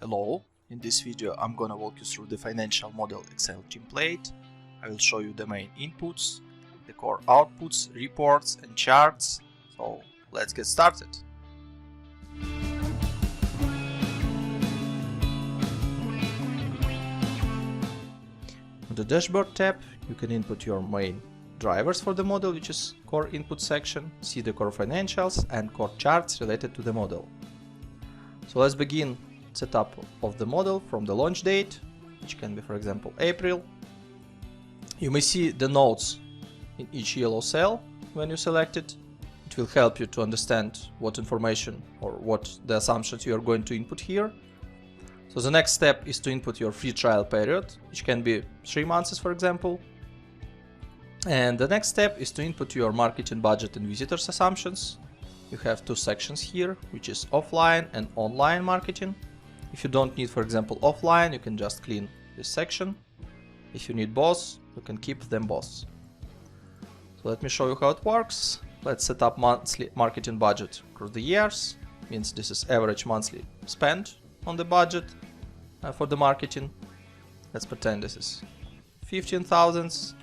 Hello, in this video I'm gonna walk you through the financial model Excel template. I will show you the main inputs, the core outputs, reports and charts. So let's get started. On the dashboard tab you can input your main drivers for the model, which is core input section, see the core financials and core charts related to the model. So let's begin setup of the model from the launch date, which can be, for example, April. You may see the notes in each yellow cell when you select it. It will help you to understand what information or what the assumptions you are going to input here. So the next step is to input your free trial period, which can be 3 months, for example. And the next step is to input your marketing budget and visitors assumptions. You have two sections here, which is offline and online marketing. If you don't need, for example, offline, you can just clean this section. If you need both, you can keep them both. So let me show you how it works. Let's set up monthly marketing budget across the years. Means this is average monthly spend on the budget for the marketing. Let's pretend this is 15,000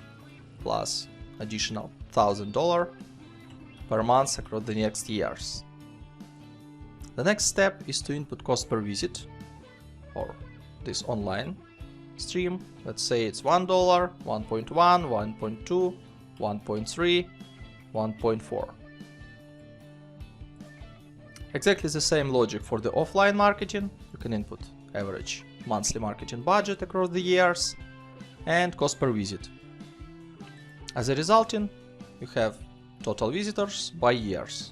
plus additional $1,000 per month across the next years. The next step is to input cost per visit or this online stream. Let's say it's $1, 1.1, 1.2, 1.3, 1.4. Exactly the same logic for the offline marketing. You can input average monthly marketing budget across the years and cost per visit. As a resulting, you have total visitors by years.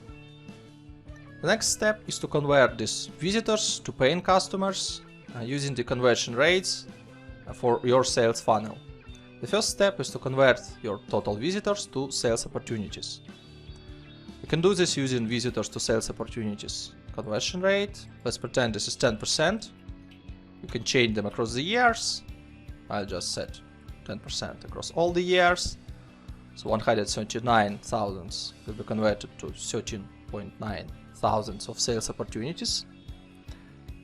The next step is to convert these visitors to paying customers using the conversion rates for your sales funnel. The first step is to convert your total visitors to sales opportunities. You can do this using visitors to sales opportunities conversion rate. Let's pretend this is 10%. You can change them across the years. I'll just set 10% across all the years. So 139,000 will be converted to 13.9 thousands of sales opportunities.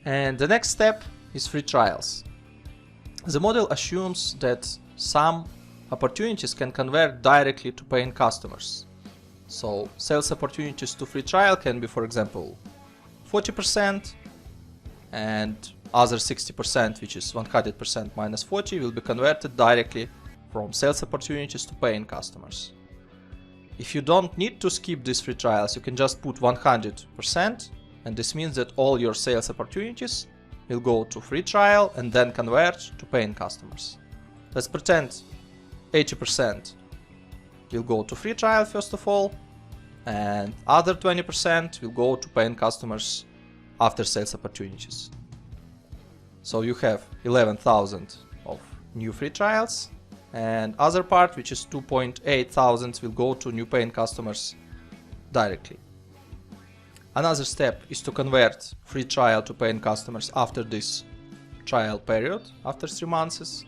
And the next step is free trials. The model assumes that some opportunities can convert directly to paying customers. So sales opportunities to free trial can be, for example, 40%, and other 60%, which is 100% minus 40, will be converted directly from sales opportunities to paying customers. If you don't need to skip these free trials, you can just put 100%, and this means that all your sales opportunities will go to free trial and then convert to paying customers. Let's pretend 80% will go to free trial first of all, and other 20% will go to paying customers after sales opportunities. So you have 11,000 of new free trials, and other part, which is 2.8 thousand, will go to new paying customers directly. Another step is to convert free trial to paying customers after this trial period, after 3 months.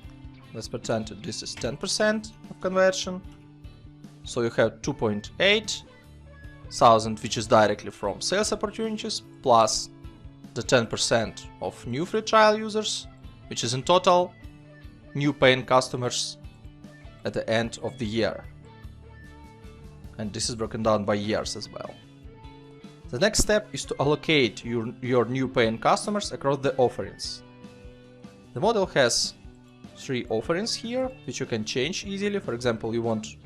Let's pretend this is 10% of conversion. So you have 2.8 thousand, which is directly from sales opportunities, plus the 10% of new free trial users, which is in total new paying customers at the end of the year. And this is broken down by years as well. The next step is to allocate your new paying customers across the offerings. The model has 3 offerings here, which you can change easily. For example, you want,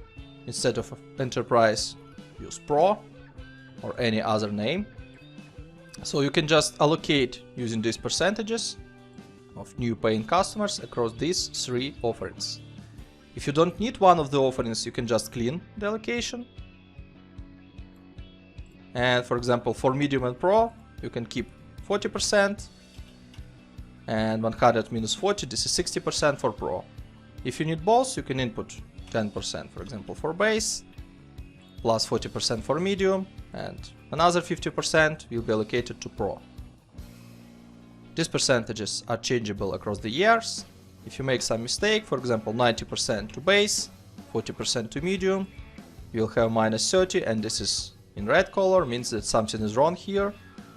instead of Enterprise, use Pro or any other name. So you can just allocate using these percentages of new paying customers across these 3 offerings. If you don't need one of the offerings, you can just clean the allocation. And for example, for Medium and Pro, you can keep 40%, and 100 minus 40, this is 60% for Pro. If you need both, you can input 10%, for example, for Base, plus 40% for Medium, and another 50% will be allocated to Pro. These percentages are changeable across the years. If you make some mistake, for example, 90% to Base, 40% to Medium, you'll have minus 30, and this is in red color, means that something is wrong here.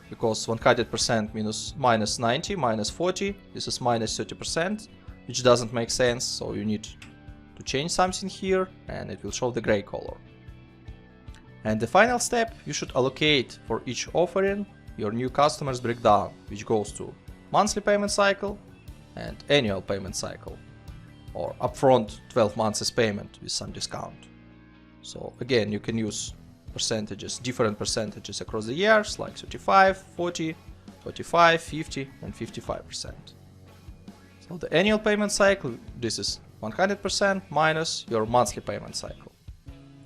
because 100% minus 90, minus 40, this is minus 30%, which doesn't make sense, so you need to change something here, and it will show the gray color. And the final step, you should allocate for each offering your new customers breakdown, which goes to monthly payment cycle and annual payment cycle, or upfront 12 months payment with some discount. So again, you can use percentages, different percentages across the years, like 35, 40, 45, 50, and 55%. So the annual payment cycle, this is 100% minus your monthly payment cycle.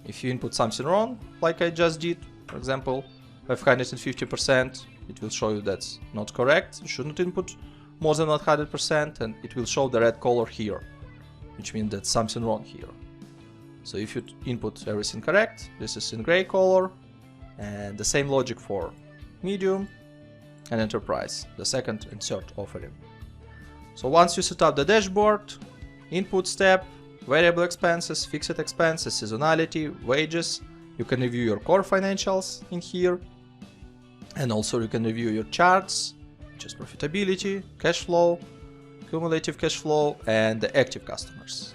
If you input something wrong, like I just did, for example, 550%, it will show you that's not correct. You shouldn't input more than 100%, and it will show the red color here, which means that something wrong here. So if you input everything correct, this is in gray color, and the same logic for medium and enterprise, the second and third offering. So once you set up the dashboard, input step, variable expenses, fixed expenses, seasonality, wages, you can review your core financials in here, and also you can review your charts, which is profitability, cash flow, cumulative cash flow, and the active customers.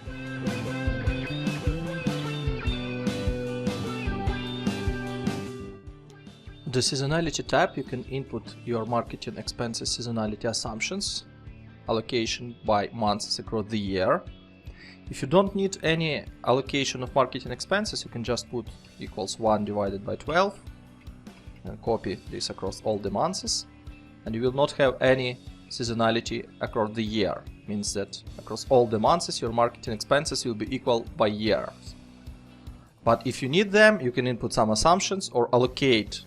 The Seasonality tab, you can input your marketing expenses seasonality assumptions, allocation by months across the year. If you don't need any allocation of marketing expenses, you can just put equals 1 divided by 12 and copy this across all the months, and you will not have any seasonality across the year. Means that across all the months your marketing expenses will be equal by year. But if you need them, you can input some assumptions or allocate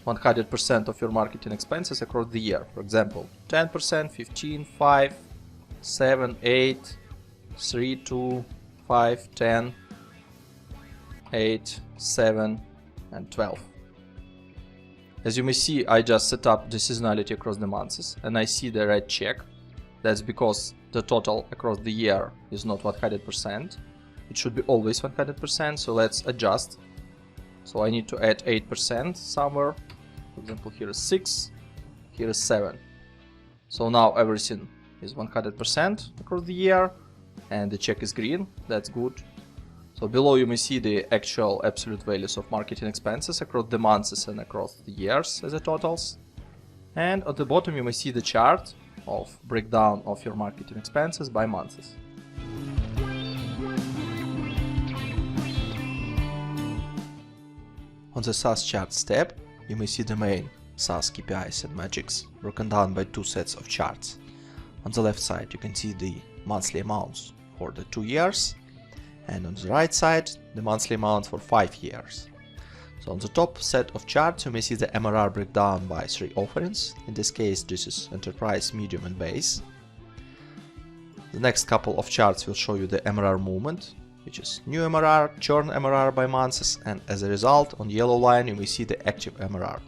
100% of your marketing expenses across the year. For example, 10%, 15, 5, 7, 8, 3, 2, 5, 10, 8, 7, and 12. As you may see, I just set up the seasonality across the months, and I see the red check. That's because the total across the year is not 100%. It should be always 100%, so let's adjust. So I need to add 8% somewhere. For example, here is 6, here is 7. So now everything is 100% across the year, and the check is green. That's good. So below you may see the actual absolute values of marketing expenses across the months and across the years as the totals. And at the bottom you may see the chart of breakdown of your marketing expenses by months. On the SaaS Charts tab, you may see the main SaaS KPIs and metrics broken down by two sets of charts. On the left side you can see the monthly amounts for the 2 years, and on the right side the monthly amounts for 5 years. So on the top set of charts you may see the MRR breakdown by 3 offerings. In this case this is enterprise, medium, and base. The next couple of charts will show you the MRR movement, which is new MRR, churn MRR by months, and as a result on the yellow line you may see the active MRR.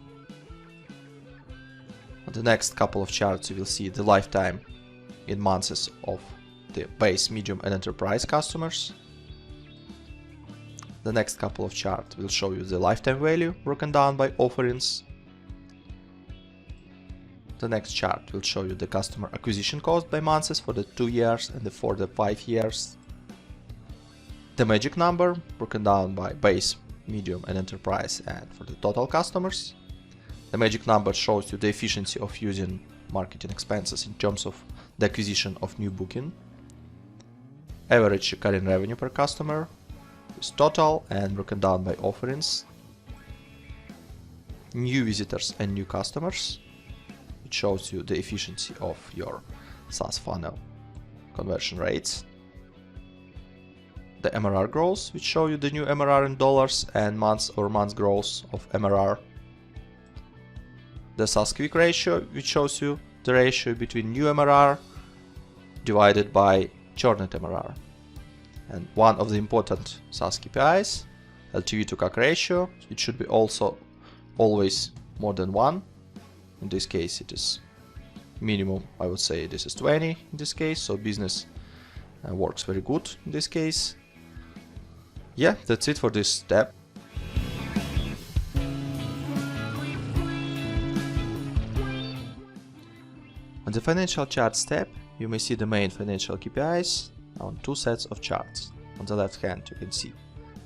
On the next couple of charts you will see the lifetime in months of the base, medium, and enterprise customers. The next couple of charts will show you the lifetime value broken down by offerings. The next chart will show you the customer acquisition cost by months for the 2 years and for the 5 years. The magic number broken down by base, medium, and enterprise, and for the total customers. The magic number shows you the efficiency of using marketing expenses in terms of the acquisition of new booking. Average recurring revenue per customer is total and broken down by offerings. New visitors and new customers. It shows you the efficiency of your SaaS funnel conversion rates. The MRR growth, which show you the new MRR in dollars and month-over-month growth of MRR. The SaaS quick ratio, which shows you the ratio between new MRR divided by churned MRR. And one of the important SaaS KPIs, LTV to CAC ratio, it should be also always more than 1. In this case it is minimum, I would say this is 20 in this case, so business works very good in this case. Yeah, that's it for this step. the Financial Charts tab, you may see the main financial KPIs on two sets of charts. On the left hand you can see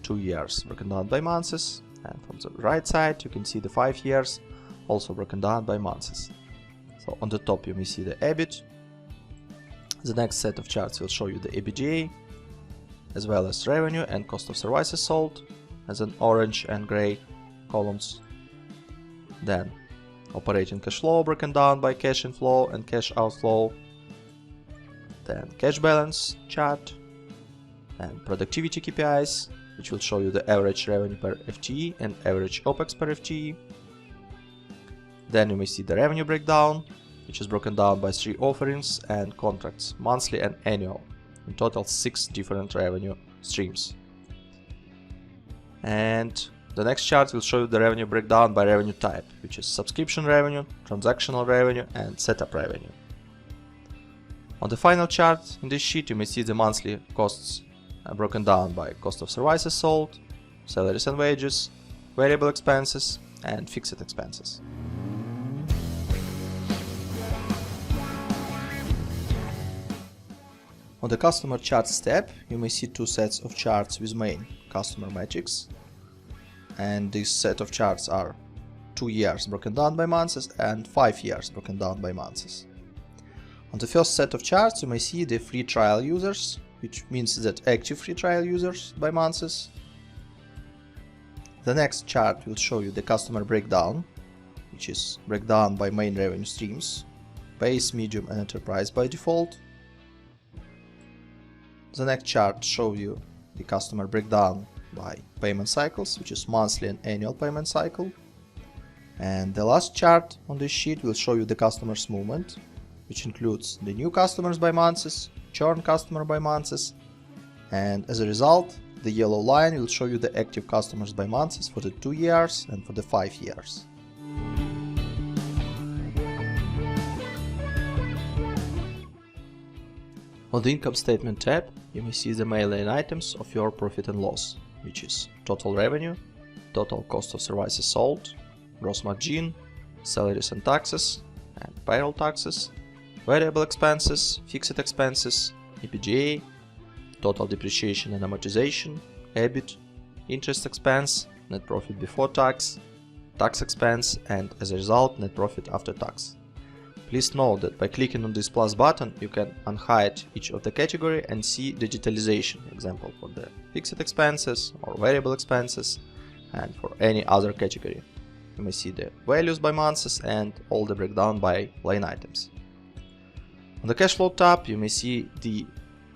2 years broken down by months, and from the right side you can see the 5 years also broken down by months. So on the top you may see the EBIT. The next set of charts will show you the EBITDA, as well as revenue and cost of services sold as an orange and gray columns. Then operating cash flow broken down by cash inflow and cash outflow. Then cash balance chart and productivity KPIs, which will show you the average revenue per FTE and average OPEX per FTE. Then you may see the revenue breakdown, which is broken down by 3 offerings and contracts, monthly and annual, in total 6 different revenue streams. And the next chart will show you the revenue breakdown by revenue type, which is subscription revenue, transactional revenue, and setup revenue. On the final chart in this sheet you may see the monthly costs broken down by cost of services sold, salaries and wages, variable expenses, and fixed expenses. On the Customer Charts tab, you may see 2 sets of charts with main customer metrics, and this set of charts are 2 years broken down by months and 5 years broken down by months. On the first set of charts you may see the free trial users, which means that active free trial users by months. The next chart will show you the customer breakdown, which is breakdown by main revenue streams, base, medium, and enterprise by default. The next chart shows you the customer breakdown by payment cycles, which is monthly and annual payment cycle. And the last chart on this sheet will show you the customers movement, which includes the new customers by months, churn customer by months, and as a result, the yellow line will show you the active customers by months for the 2 years and for the 5 years. On the Income Statement tab, you may see the main line items of your profit and loss, which is total revenue, total cost of services sold, gross margin, salaries and taxes, and payroll taxes, variable expenses, fixed expenses, EBITDA, total depreciation and amortization, EBIT, interest expense, net profit before tax, tax expense, and as a result, net profit after tax. Please note that by clicking on this plus button, you can unhide each of the category and see digitalization, example for the fixed expenses or variable expenses, and for any other category. You may see the values by months and all the breakdown by line items. On the cash flow tab, you may see the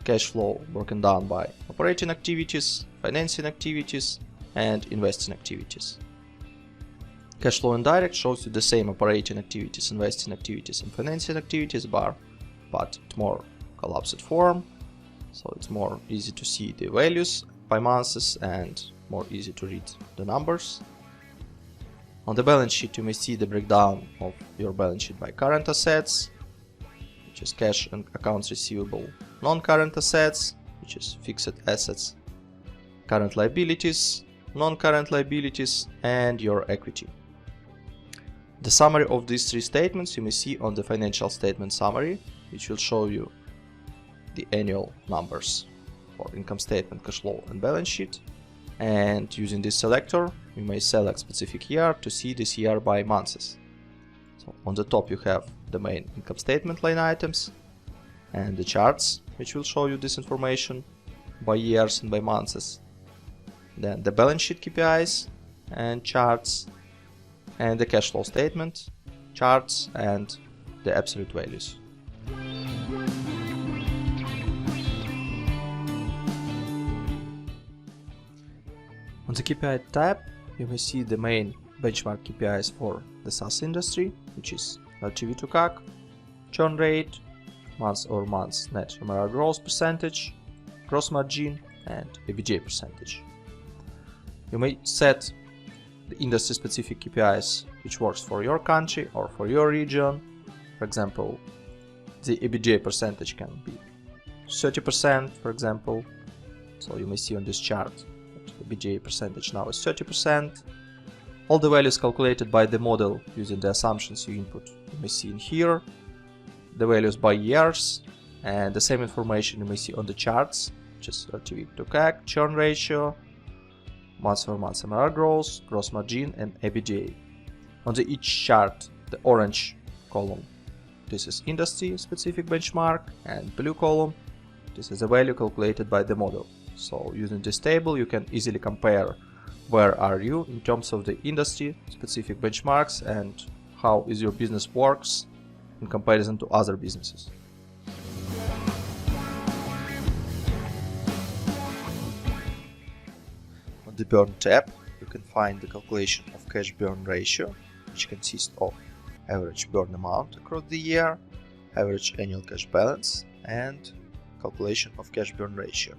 cash flow broken down by operating activities, financing activities, and investing activities. Cashflow Indirect shows you the same operating activities, investing activities, and financing activities bar, but it's more collapsed form, so it's more easy to see the values by months and more easy to read the numbers. On the balance sheet, you may see the breakdown of your balance sheet by current assets, which is cash and accounts receivable, non-current assets, which is fixed assets, current liabilities, non-current liabilities, and your equity. The summary of these 3 statements you may see on the financial statement summary, which will show you the annual numbers for income statement, cash flow, and balance sheet. And using this selector, you may select specific year to see this year by months. So on the top you have the main income statement line items and the charts, which will show you this information by years and by months. Then the balance sheet KPIs and charts, and the cash flow statement, charts, and the absolute values. On the KPI tab, you may see the main benchmark KPIs for the SaaS industry, which is LTV to CAC, churn rate, month-over-month net MRR growth percentage, gross margin, and EBITDA percentage. You may set the industry-specific KPIs which works for your country or for your region. For example, the EBITDA percentage can be 30%, for example. So you may see on this chart that EBITDA percentage now is 30%. All the values calculated by the model using the assumptions you input you may see in here. the values by years, and the same information you may see on the charts, which is LTV to CAC, churn ratio, month-over-month MRR growth, gross margin, and EBITDA. On each chart, the orange column, this is industry specific benchmark, and blue column, this is the value calculated by the model. So using this table you can easily compare where are you in terms of the industry specific benchmarks and how is your business works in comparison to other businesses. On the burn tab you can find the calculation of cash burn ratio, which consists of average burn amount across the year, average annual cash balance, and calculation of cash burn ratio.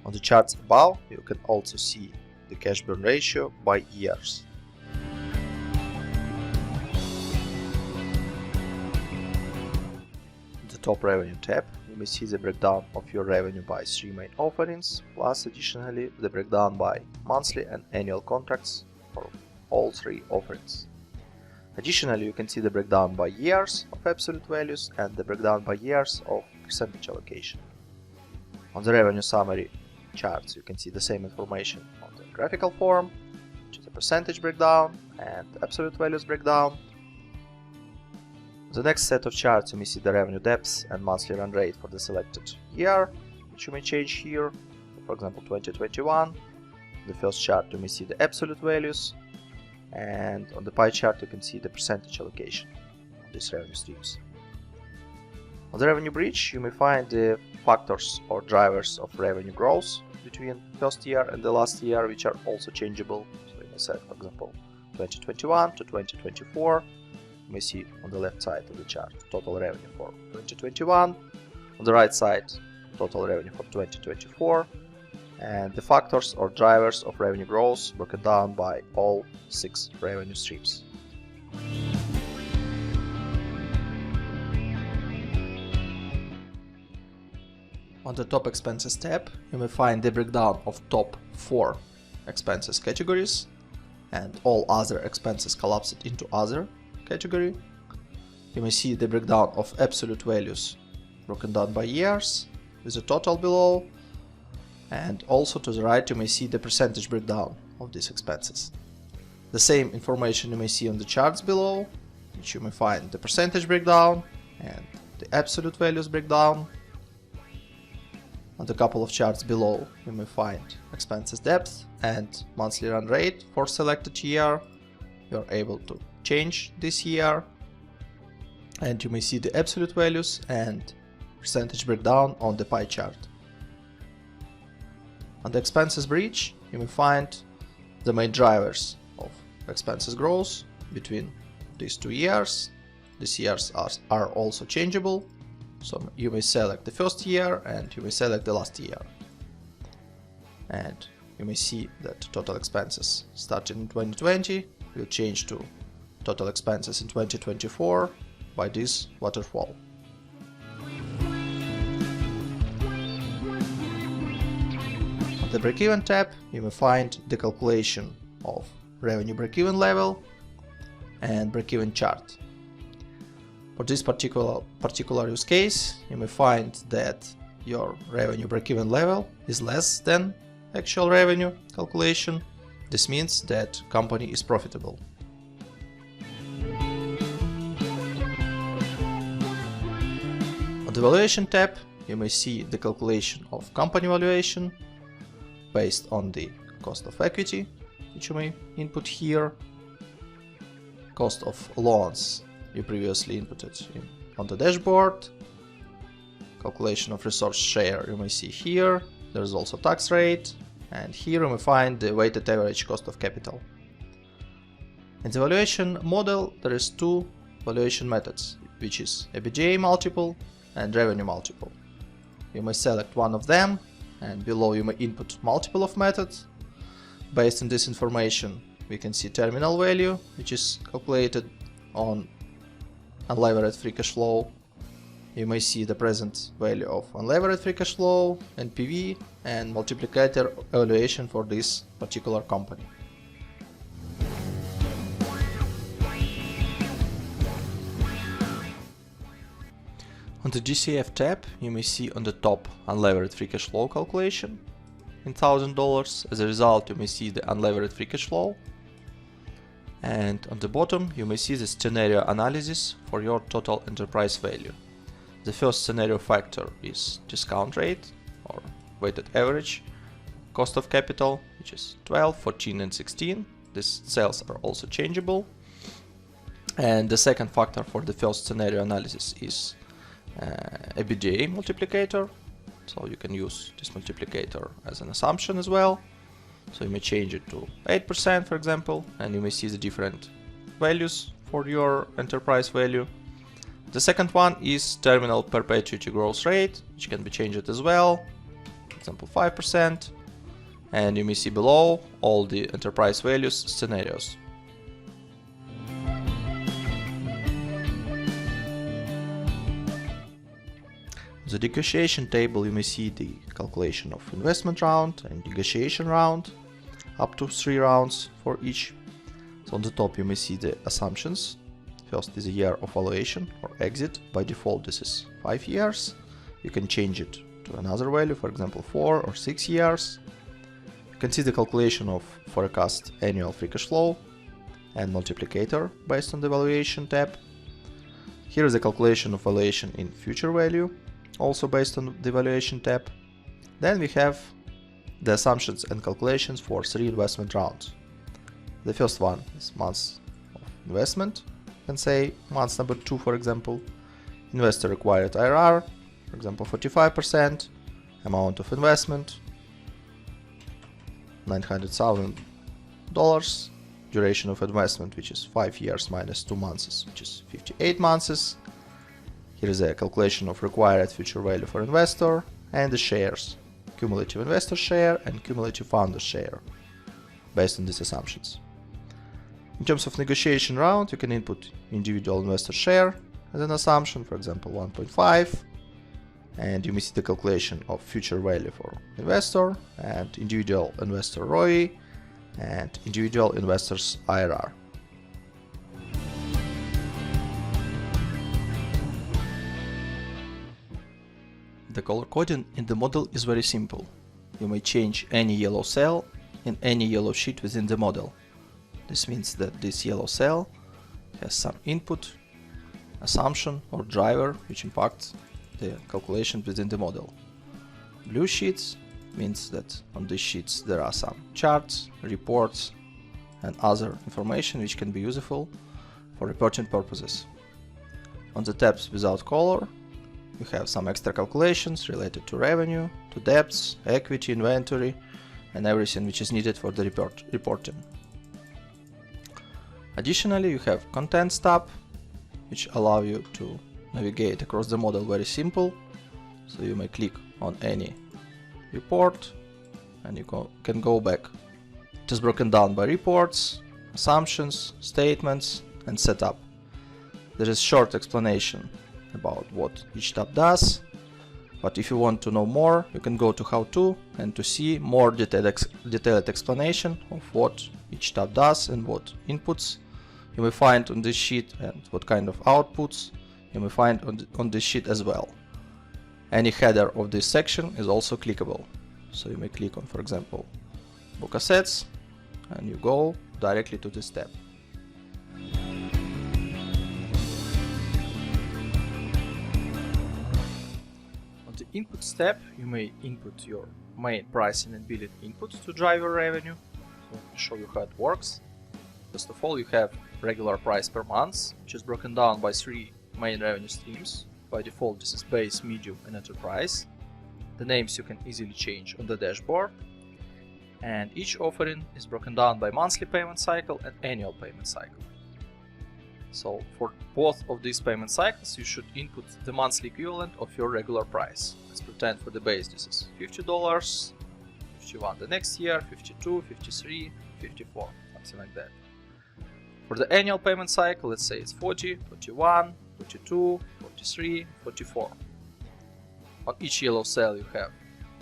On the charts above, you can also see the cash burn ratio by years. In the top revenue tab, you may see the breakdown of your revenue by 3 main offerings, plus additionally the breakdown by monthly and annual contracts for all 3 offerings. Additionally, you can see the breakdown by years of absolute values and the breakdown by years of percentage allocation. On the revenue summary charts, you can see the same information on the graphical form, which is the percentage breakdown and absolute values breakdown. On the next set of charts, you may see the revenue depth and monthly run rate for the selected year, which you may change here. For example, 2021. In the first chart, you may see the absolute values, and on the pie chart you can see the percentage allocation of these revenue streams. On the revenue bridge you may find the factors or drivers of revenue growth between first year and the last year, which are also changeable. So you may set, for example, 2021 to 2024. You may see on the left side of the chart total revenue for 2021, on the right side total revenue for 2024, and the factors or drivers of revenue growth broken down by all 6 revenue streams. On the top expenses tab, you may find the breakdown of top 4 expenses categories, and all other expenses collapsed into other category. You may see the breakdown of absolute values broken down by years with the total below. And also to the right you may see the percentage breakdown of these expenses. The same information you may see on the charts below, which you may find the percentage breakdown and the absolute values breakdown. On the couple of charts below you may find expenses depth and monthly run rate for selected year. You are able to change this year, and you may see the absolute values and percentage breakdown on the pie chart. On the expenses bridge, you may find the main drivers of expenses growth between these 2 years. These years are also changeable, so you may select the first year and you may select the last year. And you may see that total expenses starting in 2020 will change to total expenses in 2024 by this waterfall. The break-even tab, you may find the calculation of revenue break-even level and break-even chart. For this particular use case, you may find that your revenue break-even level is less than actual revenue calculation. This means that company is profitable. On the valuation tab, you may see the calculation of company valuation based on the cost of equity, which you may input here, cost of loans you previously inputted on the dashboard, calculation of resource share you may see here, there is also tax rate, and here you may find the weighted average cost of capital. In the valuation model there is 2 valuation methods, which is EBITDA multiple and revenue multiple. You may select one of them, and below you may input multiple of methods. Based on this information we can see terminal value, which is calculated on unlevered free cash flow. You may see the present value of unlevered free cash flow, NPV, and multiplicator evaluation for this particular company. On the DCF tab, you may see on the top unlevered free cash flow calculation in $1,000. As a result, you may see the unlevered free cash flow. And on the bottom, you may see the scenario analysis for your total enterprise value. The first scenario factor is discount rate or weighted average cost of capital, which is 12, 14, and 16. These cells are also changeable. And the second factor for the first scenario analysis is EBITDA multiplicator. So you can use this multiplicator as an assumption as well. So you may change it to 8%, for example, and you may see the different values for your enterprise value. The second one is terminal perpetuity growth rate, which can be changed as well, for example 5%, and you may see below all the enterprise values scenarios. The negotiation table, you may see the calculation of investment round and negotiation round, up to 3 rounds for each. So on the top you may see the assumptions. First is a year of valuation or exit. By default this is 5 years. You can change it to another value, for example 4 or 6 years. You can see the calculation of forecast annual free cash flow and multiplicator based on the Valuation tab. Here is the calculation of valuation in future value, also based on the Valuation tab. Then we have the assumptions and calculations for 3 investment rounds. The first one is months of investment. You can say month number 2, for example. Investor required IRR, for example 45%. Amount of investment $900,000. Duration of investment, which is 5 years minus 2 months, which is 58 months. Here is a calculation of required future value for investor and the shares, cumulative investor share and cumulative founder share, based on these assumptions. In terms of negotiation round, you can input individual investor share as an assumption, for example 1.5, and you may see the calculation of future value for investor and individual investor ROI and individual investors IRR. The color coding in the model is very simple. You may change any yellow cell in any yellow sheet within the model. This means that this yellow cell has some input, assumption or driver which impacts the calculation within the model. Blue sheets means that on these sheets there are some charts, reports and other information which can be useful for reporting purposes. On the tabs without color, you have some extra calculations related to revenue, to debts, equity, inventory, and everything which is needed for the reporting. Additionally, you have Contents tab, which allow you to navigate across the model very simple. So you may click on any report and you can go back. It is broken down by reports, assumptions, statements, and setup. There is short explanation about what each tab does, but if you want to know more, you can go to How To and to see more detailed explanation of what each tab does and what inputs you may find on this sheet and what kind of outputs you may find on this sheet as well. Any header of this section is also clickable, so you may click on, for example, Book Assets, and you go directly to this tab. On the Inputs tab, you may input your main pricing and billing inputs to drive your revenue. So I'll show you how it works. First of all, you have regular price per month, which is broken down by 3 main revenue streams. By default, this is base, medium, and enterprise. The names you can easily change on the dashboard. And each offering is broken down by monthly payment cycle and annual payment cycle. So for both of these payment cycles, you should input the monthly equivalent of your regular price. Let's pretend for the base this is $50, 51 the next year, 52, 53, 54, something like that. For the annual payment cycle, let's say it's 40, 41, 42, 43, 44. On each yellow cell you have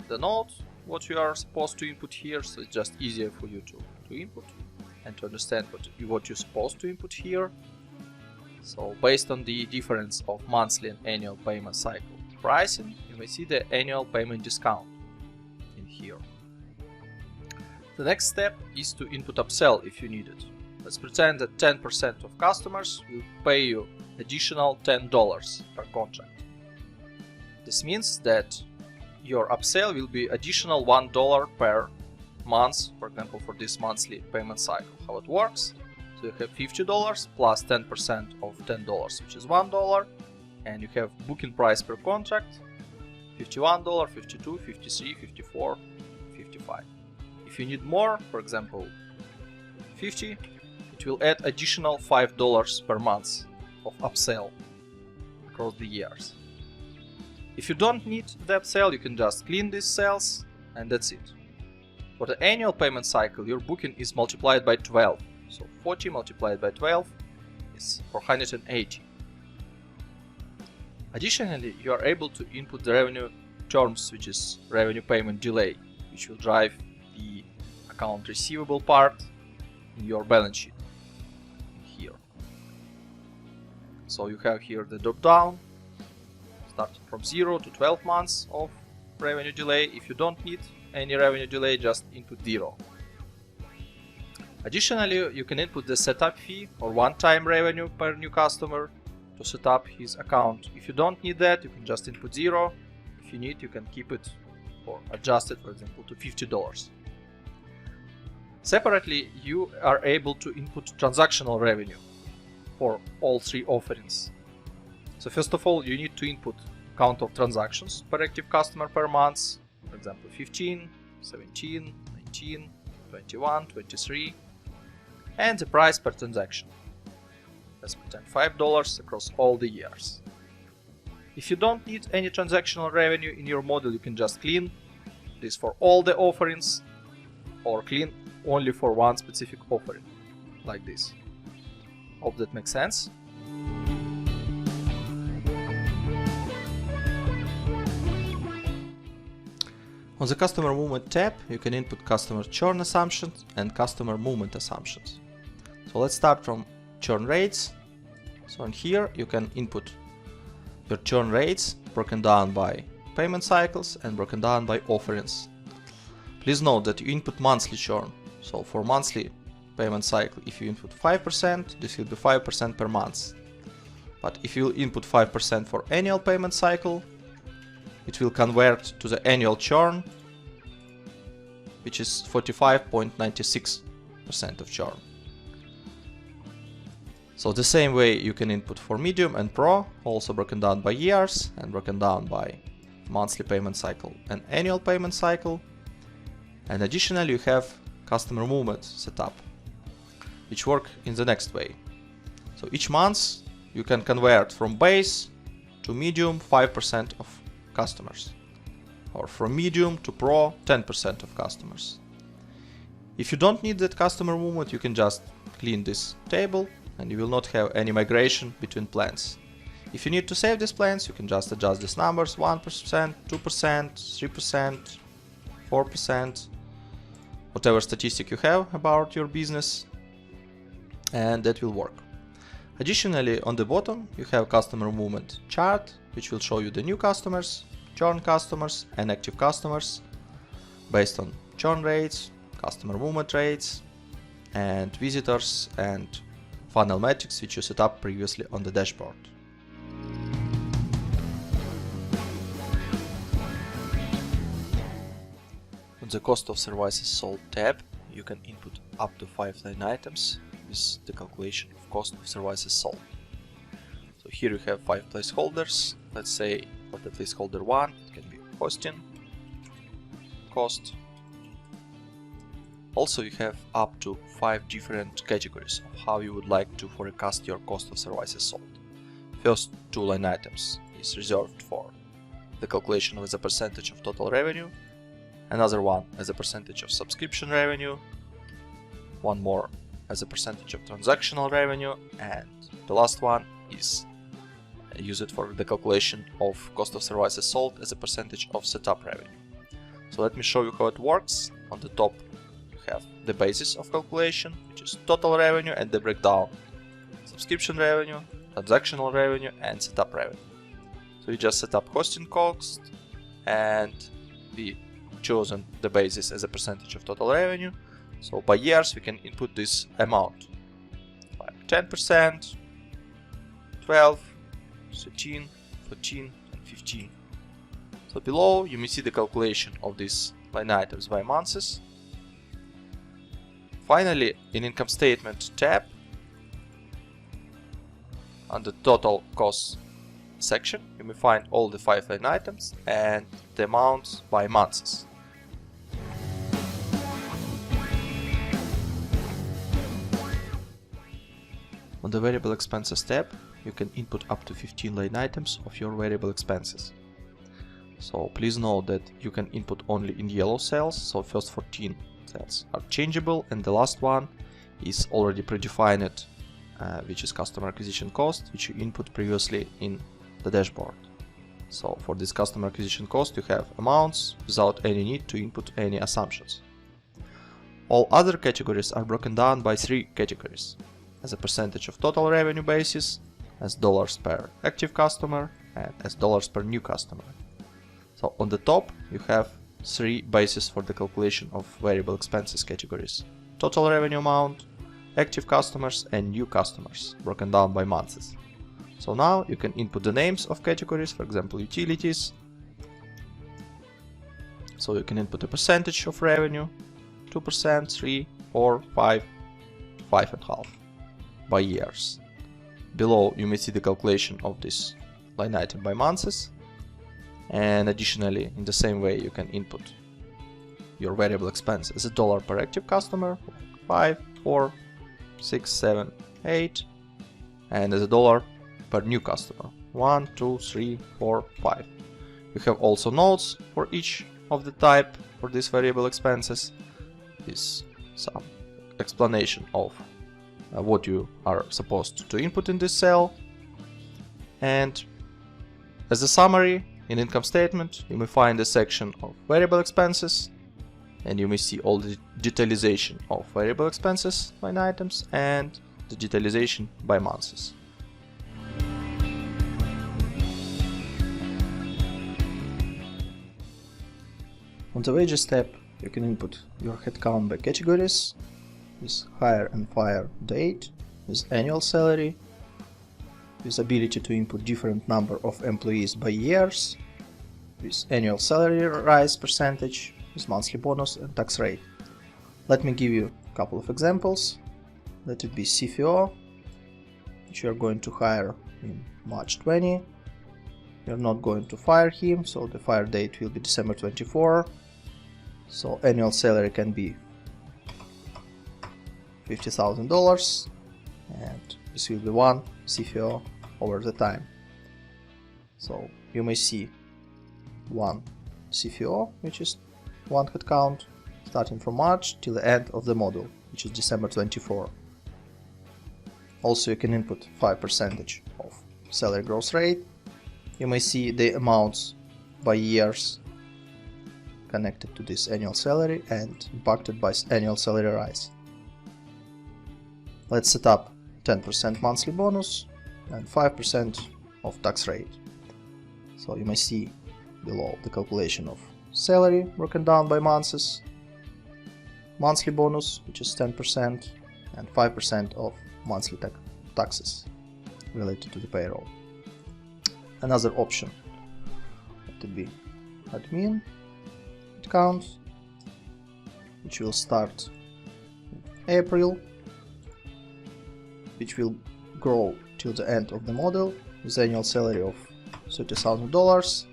the note, what you are supposed to input here, so it's just easier for you to input and to understand what you're supposed to input here. So based on the difference of monthly and annual payment cycle pricing, you may see the annual payment discount in here. The next step is to input upsell if you need it. Let's pretend that 10% of customers will pay you additional $10 per contract. This means that your upsell will be additional $1 per month, for example, for this monthly payment cycle. How it works? So you have $50 plus 10% of $10, which is $1, and you have booking price per contract, $51, $52, $53, $54, $55. If you need more, for example, $50, it will add additional $5 per month of upsell across the years. If you don't need the upsell, you can just clean these cells, and that's it. For the annual payment cycle, your booking is multiplied by 12. So 40 multiplied by 12 is 480. Additionally, you are able to input the revenue terms, which is revenue payment delay, which will drive the account receivable part in your balance sheet here. So you have here the drop down, starting from 0 to 12 months of revenue delay. If you don't need any revenue delay, just input 0. Additionally, you can input the setup fee or one-time revenue per new customer to set up his account. If you don't need that, you can just input 0. If you need, you can keep it or adjust it, for example, to $50. Separately, you are able to input transactional revenue for all three offerings. So first of all, you need to input count of transactions per active customer per month, for example, 15, 17, 19, 21, 23, and the price per transaction. Let's pretend $5 across all the years. If you don't need any transactional revenue in your model, you can just clean this for all the offerings or clean only for one specific offering, like this. Hope that makes sense. On the Customer Movement tab, you can input customer churn assumptions and customer movement assumptions. So let's start from churn rates. So in here you can input your churn rates broken down by payment cycles and broken down by offerings. Please note that you input monthly churn. So for monthly payment cycle, if you input 5%, this will be 5% per month. But if you input 5% for annual payment cycle, it will convert to the annual churn, which is 45.96% of churn. So the same way you can input for medium and pro, also broken down by years and broken down by monthly payment cycle and annual payment cycle. And additionally, you have customer movement setup, which work in the next way. So each month you can convert from base to medium 5% of customers, or from medium to pro 10% of customers. If you don't need that customer movement, you can just clean this table and you will not have any migration between plans. If you need to save these plans, you can just adjust these numbers 1%, 2%, 3%, 4%, whatever statistic you have about your business, and that will work. Additionally, on the bottom you have customer movement chart, which will show you the new customers, churn customers and active customers based on churn rates, customer movement rates, and visitors and funnel metrics which you set up previously on the dashboard. On the cost of services sold tab, you can input up to 5 line items with the calculation of cost of services sold. So here you have 5 placeholders. Let's say for the placeholder 1, it can be hosting cost. Also, you have up to 5 different categories of how you would like to forecast your cost of services sold. First 2 line items is reserved for the calculation as a percentage of total revenue, another one as a percentage of subscription revenue, one more as a percentage of transactional revenue, and the last one is use it for the calculation of cost of services sold as a percentage of setup revenue. So let me show you how it works. On the top you have the basis of calculation, which is total revenue, and the breakdown: subscription revenue, transactional revenue, and setup revenue. So you just set up hosting cost, and we chosen the basis as a percentage of total revenue. So by years we can input this amount, like 10%, 12, 13, 14, and 15. So below you may see the calculation of these line items by months. Finally, in income statement tab, under total costs section, you may find all the 5 line items and the amounts by months. On the variable expenses tab, you can input up to 15 line items of your variable expenses. So please note that you can input only in yellow cells, so first 14 cells are changeable and the last one is already predefined, which is customer acquisition cost, which you input previously in the dashboard. So for this customer acquisition cost you have amounts without any need to input any assumptions. All other categories are broken down by 3 categories: as a percentage of total revenue basis, as dollars per active customer, and as dollars per new customer. So on the top you have 3 bases for the calculation of variable expenses categories: total revenue amount, active customers, and new customers, broken down by months. So now you can input the names of categories, for example utilities. So you can input a percentage of revenue, 2%, 3, 4, 5, 5.5 by years. Below you may see the calculation of this line item by months, and additionally in the same way you can input your variable expense as a dollar per active customer, 5, 4, 6, 7, 8, and as a dollar per new customer, 1, 2, 3, 4, 5. You have also notes for each of the type for these variable expenses, is some explanation of what you are supposed to input in this cell. And as a summary, in income statement you may find a section of variable expenses, and you may see all the detailization of variable expenses line items and the detailization by months. On the wages tab you can input your headcount by categories, with hire and fire date, with annual salary, with ability to input different number of employees by years, with annual salary rise percentage, with monthly bonus and tax rate. Let me give you a couple of examples. Let it be CFO, which you are going to hire in March 20. You're not going to fire him, so the fire date will be December 24. So annual salary can be $50,000, and this will be one CFO over the time. So you may see one CFO, which is one headcount, starting from March till the end of the model, which is December 24. Also you can input 5% of salary growth rate. You may see the amounts by years connected to this annual salary and impacted by annual salary rise. Let's set up 10% monthly bonus and 5% of tax rate. So you may see below the calculation of salary broken down by months, monthly bonus, which is 10%, and 5% of monthly taxes related to the payroll. Another option would be admin account, which will start in April, which will grow till the end of the model with annual salary of $30,000.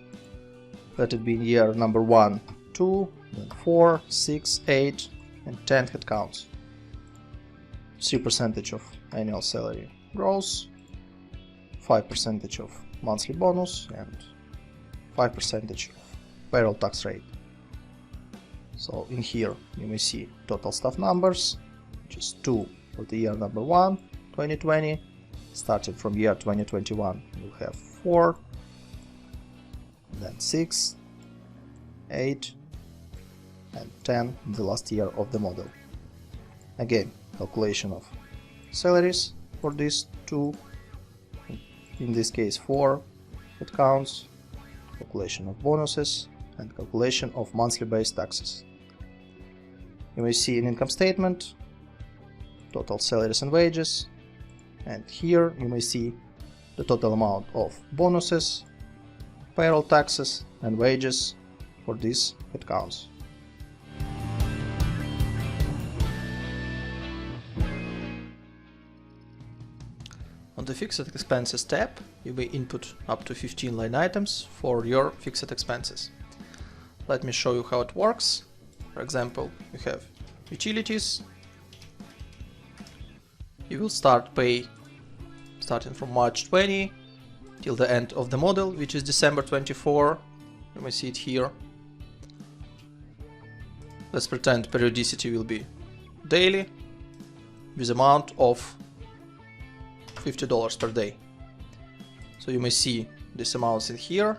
Let it be in year number 1, 2, then 4, 6, 8, and 10 headcounts. 3% of annual salary growth, 5% of monthly bonus, and 5% of payroll tax rate. So in here you may see total staff numbers, which is 2 for the year number 1, 2020. Starting from year 2021 you have 4, then 6, 8, and 10 in the last year of the model. Again, calculation of salaries for these 2 in this case 4 headcounts, calculation of bonuses, and calculation of monthly base taxes. You may see an income statement, total salaries and wages, and here you may see the total amount of bonuses, payroll taxes, and wages for these headcounts. On the Fixed Expenses tab, you may input up to 15 line items for your fixed expenses. Let me show you how it works. For example, you have utilities. You will start pay starting from March 20 till the end of the model, which is December 24. You may see it here. Let's pretend periodicity will be daily with amount of $50 per day. So you may see this amounts in here.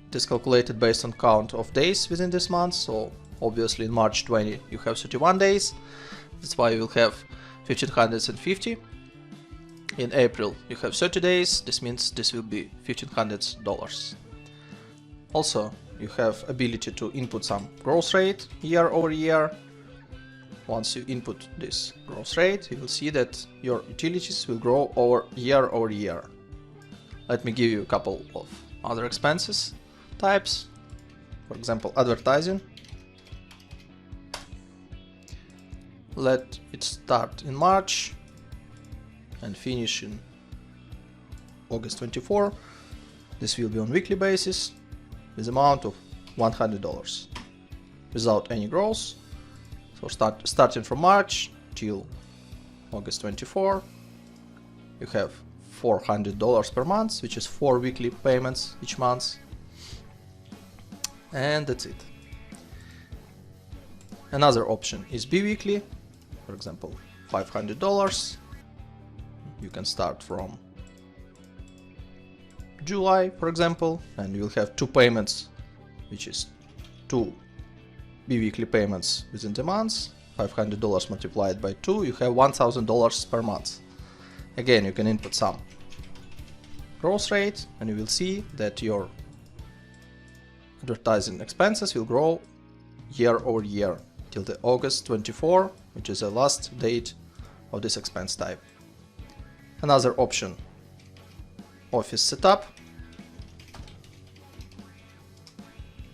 It is calculated based on count of days within this month. So obviously in March 20 you have 31 days. That's why you will have 1550. In April you have 30 days. This means this will be $1500. Also, you have ability to input some growth rate year over year. Once you input this growth rate, you will see that your utilities will grow year over year. Let me give you a couple of other expenses types. For example, advertising. Let it start in March and finish in August 24. This will be on weekly basis with amount of $100 without any growth. So starting from March till August 24, you have $400 per month, which is 4 weekly payments each month. And that's it. Another option is bi-weekly. For example, $500. You can start from July, for example, and you will have 2 payments, which is 2 bi-weekly payments within the month. $500 multiplied by 2, you have $1000 per month. Again, you can input some growth rate and you will see that your advertising expenses will grow year over year till the August 24, which is the last date of this expense type. Another option, office setup,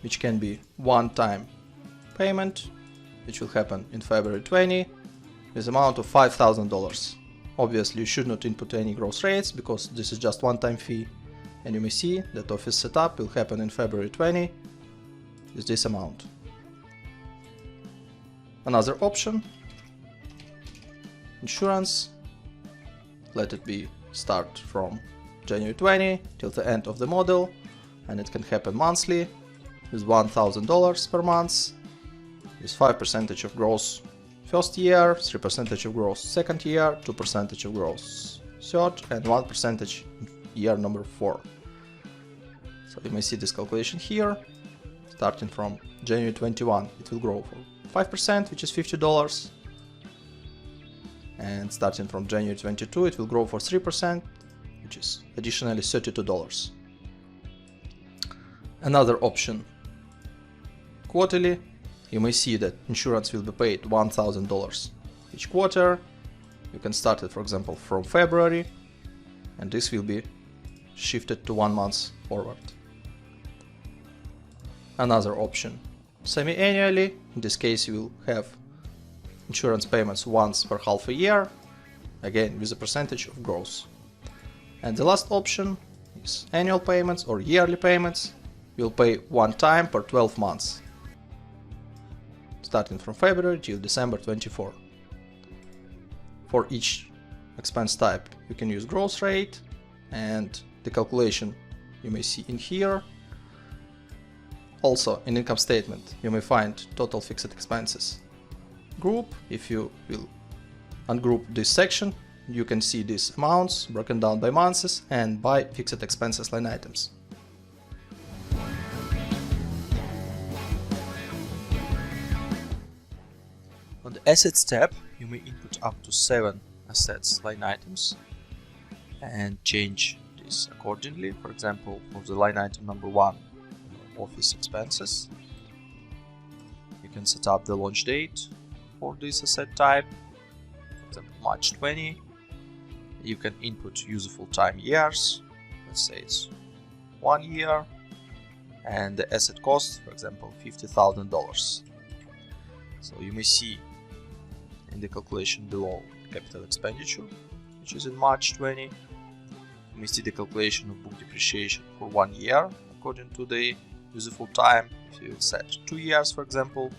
which can be one-time payment, which will happen in February 20 with amount of $5000. Obviously you should not input any growth rates because this is just one-time fee, and you may see that office setup will happen in February 20 with this amount. Another option, insurance, let it be start from January 20 till the end of the model, and it can happen monthly with $1000 per month, with 5% of growth first year, 3% of growth second year, 2% of growth third, and 1% year number 4. So you may see this calculation here. Starting from January 21, it will grow for 5%, which is $50. And starting from January 22, it will grow for 3%, which is additionally $32. Another option, quarterly. You may see that insurance will be paid $1000 each quarter. You can start it, for example, from February, and this will be shifted to 1 month forward. Another option, semi-annually. In this case, you will have insurance payments once per half a year, again with a percentage of growth. And the last option is annual payments or yearly payments. You'll pay one time per 12 months, starting from February till December 24. For each expense type, you can use growth rate, and the calculation you may see in here. Also, in income statement, you may find total fixed expenses group. If you will ungroup this section, you can see these amounts broken down by months and by fixed expenses line items. On the Assets tab, you may input up to 7 assets line items and change the this accordingly. For example, for the line item number 1, office expenses, you can set up the launch date for this asset type, for example March 20. You can input useful time years, let's say it's 1 year, and the asset cost, for example $50,000. So you may see in the calculation below capital expenditure, which is in March 20. You may see the calculation of book depreciation for 1 year according to the useful time. If you set 2 years, for example,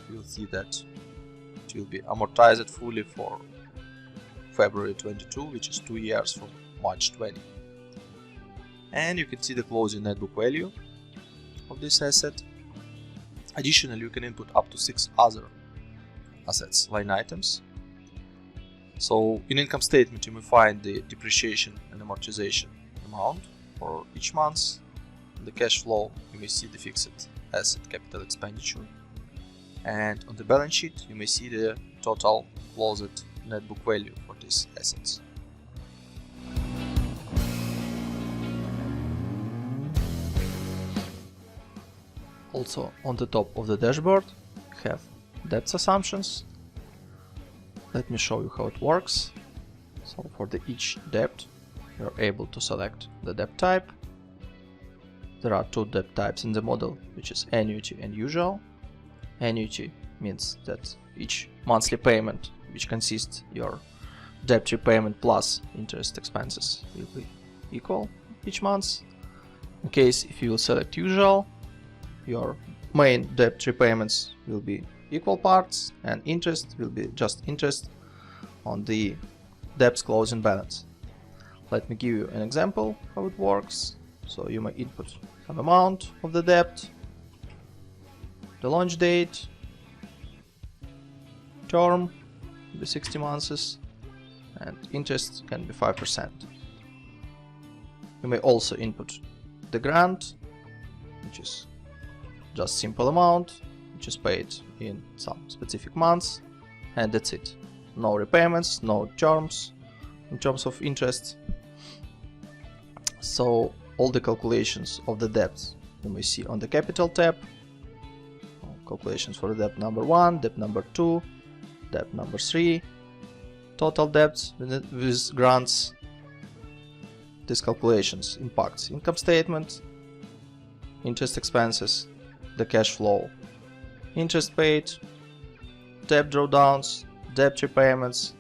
you will see that it will be amortized fully for February 22, which is 2 years from March 20. And you can see the closing net book value of this asset. Additionally, you can input up to 6 other assets line items. So in income statement you may find the depreciation and amortization amount for each month. In the cash flow you may see the fixed asset capital expenditure, and on the balance sheet you may see the total closed net book value for these assets. Also on the top of the dashboard we have debt assumptions. Let me show you how it works. So for each debt you're able to select the debt type. There are 2 debt types in the model, which is annuity and usual. Annuity means that each monthly payment, which consists your debt repayment plus interest expenses, will be equal each month. In case if you will select usual, your main debt repayments will be equal parts, and interest will be just interest on the debt's closing balance. Let me give you an example how it works. So you may input some amount of the debt, the launch date, term will be 60 months, and interest can be 5%. You may also input the grant, which is just simple amount, which is paid in some specific months, and that's it. No repayments, no terms in terms of interest. So all the calculations of the debts you may see on the capital tab. Calculations for debt number 1, debt number 2, debt number 3, total debts with grants. These calculations impacts income statement, interest expenses, the cash flow, interest paid, debt drawdowns, debt repayments,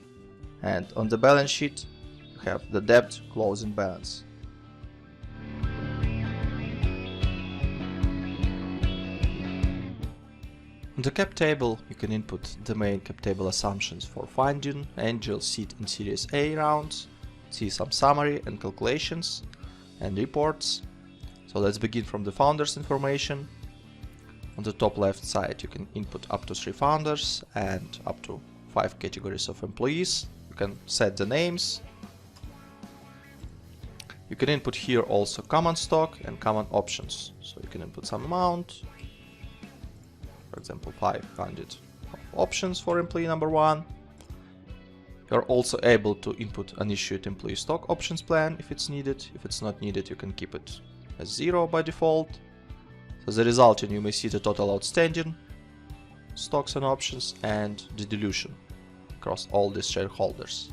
and on the balance sheet you have the debt closing balance. On the cap table you can input the main cap table assumptions for funding, angel, seed and Series A rounds, see some summary and calculations and reports. So let's begin from the founders information. On the top left side you can input up to 3 founders and up to 5 categories of employees. You can set the names. You can input here also common stock and common options. So you can input some amount, for example 500 options for employee number 1. You're also able to input unissued employee stock options plan if it's needed. If it's not needed you can keep it as 0 by default. So as a result you may see the total outstanding stocks and options and the dilution across all these shareholders.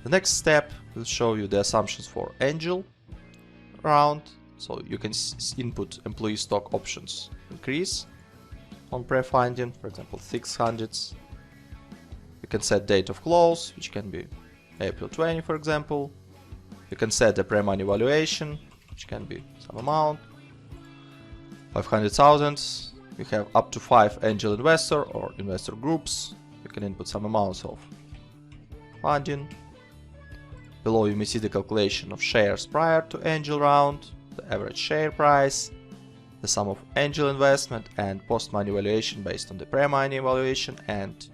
The next step will show you the assumptions for angel round. So you can input employee stock options increase on pre-funding, for example 600. You can set date of close, which can be April 20 for example. You can set the pre-money valuation, which can be some amount, 500,000. You have up to 5 angel investor or investor groups. You can input some amounts of funding. Below you may see the calculation of shares prior to angel round, the average share price, the sum of angel investment and post-money valuation based on the pre-money valuation and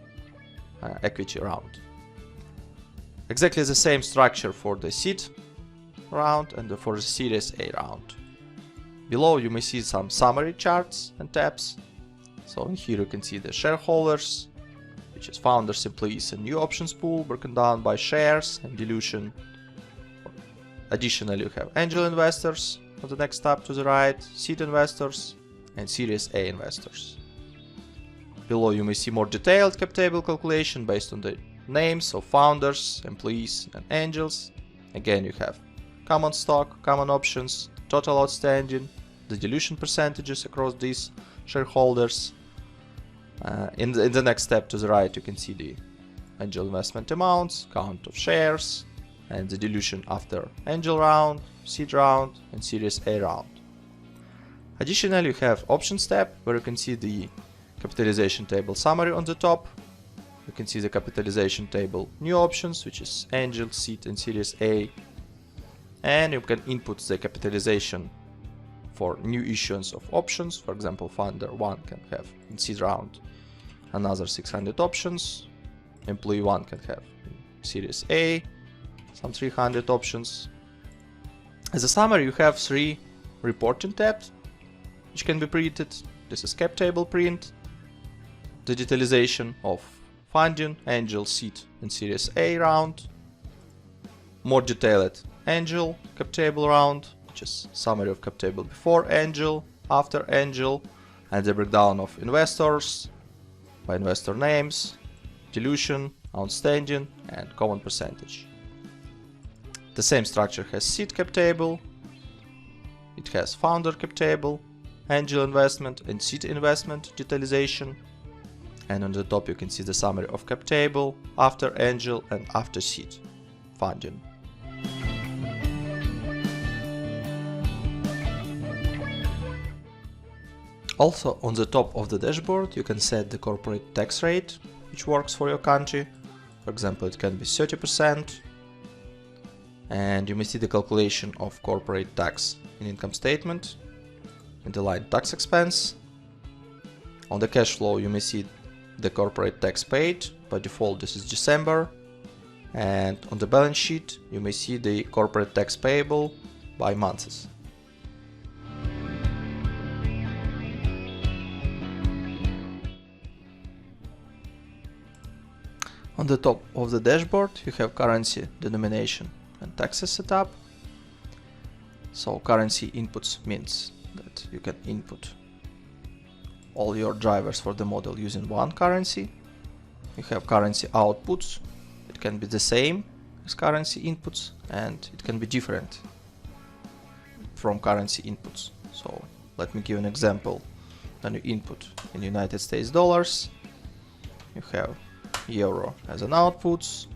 equity round. Exactly the same structure for the seed round and for the Series A round. Below you may see some summary charts and tabs. So in here you can see the shareholders, which is founders, employees and new options pool broken down by shares and dilution Additionally, you have angel investors on the next tab to the right, seed investors, and Series A investors. Below you may see more detailed cap table calculation based on the names of founders, employees, and angels. Again, you have common stock, common options, total outstanding, the dilution percentages across these shareholders. In the next step to the right, you can see the angel investment amounts, count of shares, and the dilution after angel round, seed round, and Series A round. Additionally, you have Options tab, where you can see the Capitalization Table summary on the top. You can see the Capitalization Table new options, which is angel, seed, and Series A. And you can input the capitalization for new issuance of options. For example, founder 1 can have in seed round another 600 options. Employee 1 can have in Series A some 300 options. As a summary, you have 3 reporting tabs which can be printed. This is cap table print, the detailization of funding, angel, seed, and Series A round, more detailed angel cap table round, which is summary of cap table before angel, after angel, and the breakdown of investors by investor names, dilution, outstanding, and common percentage. The same structure has seed cap table, it has founder cap table, angel investment and seed investment detailization, and on the top you can see the summary of cap table, after angel and after seed funding. Also, on the top of the dashboard you can set the corporate tax rate which works for your country. For example, it can be 30%, and you may see the calculation of corporate tax in income statement in the line tax expense. On the cash flow you may see the corporate tax paid. By default this is December. And on the balance sheet you may see the corporate tax payable by months. On the top of the dashboard you have currency, denomination, and taxes setup. So currency inputs means that you can input all your drivers for the model using one currency. You have currency outputs. It can be the same as currency inputs, and it can be different from currency inputs. So let me give an example. When you input in United States dollars, you have euro as an outputs,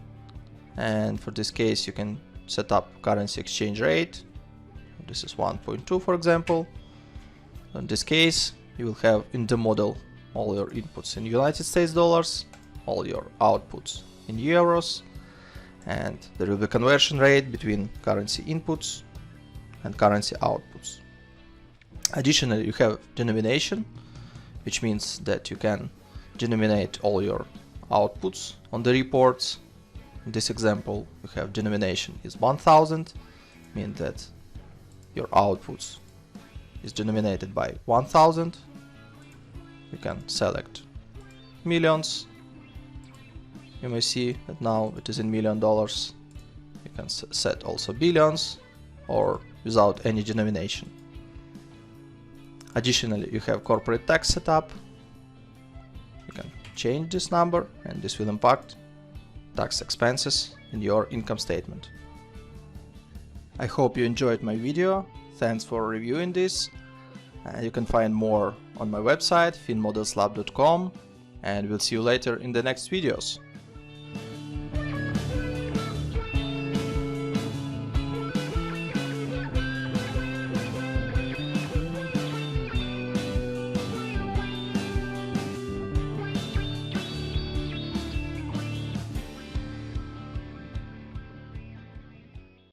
and for this case you can set up currency exchange rate. This is 1.2 for example. In this case you will have in the model all your inputs in United States dollars, all your outputs in euros, and there will be conversion rate between currency inputs and currency outputs. Additionally, you have denomination, which means that you can denominate all your outputs on the reports. In this example, you have denomination is 1000, means that your outputs is denominated by 1000. You can select millions. You may see that now it is in $1 million. You can set also billions or without any denomination. Additionally, you have corporate tax setup. You can change this number and this will impact tax expenses in your income statement. I hope you enjoyed my video. Thanks for reviewing this. You can find more on my website finmodelslab.com, and we'll see you later in the next videos.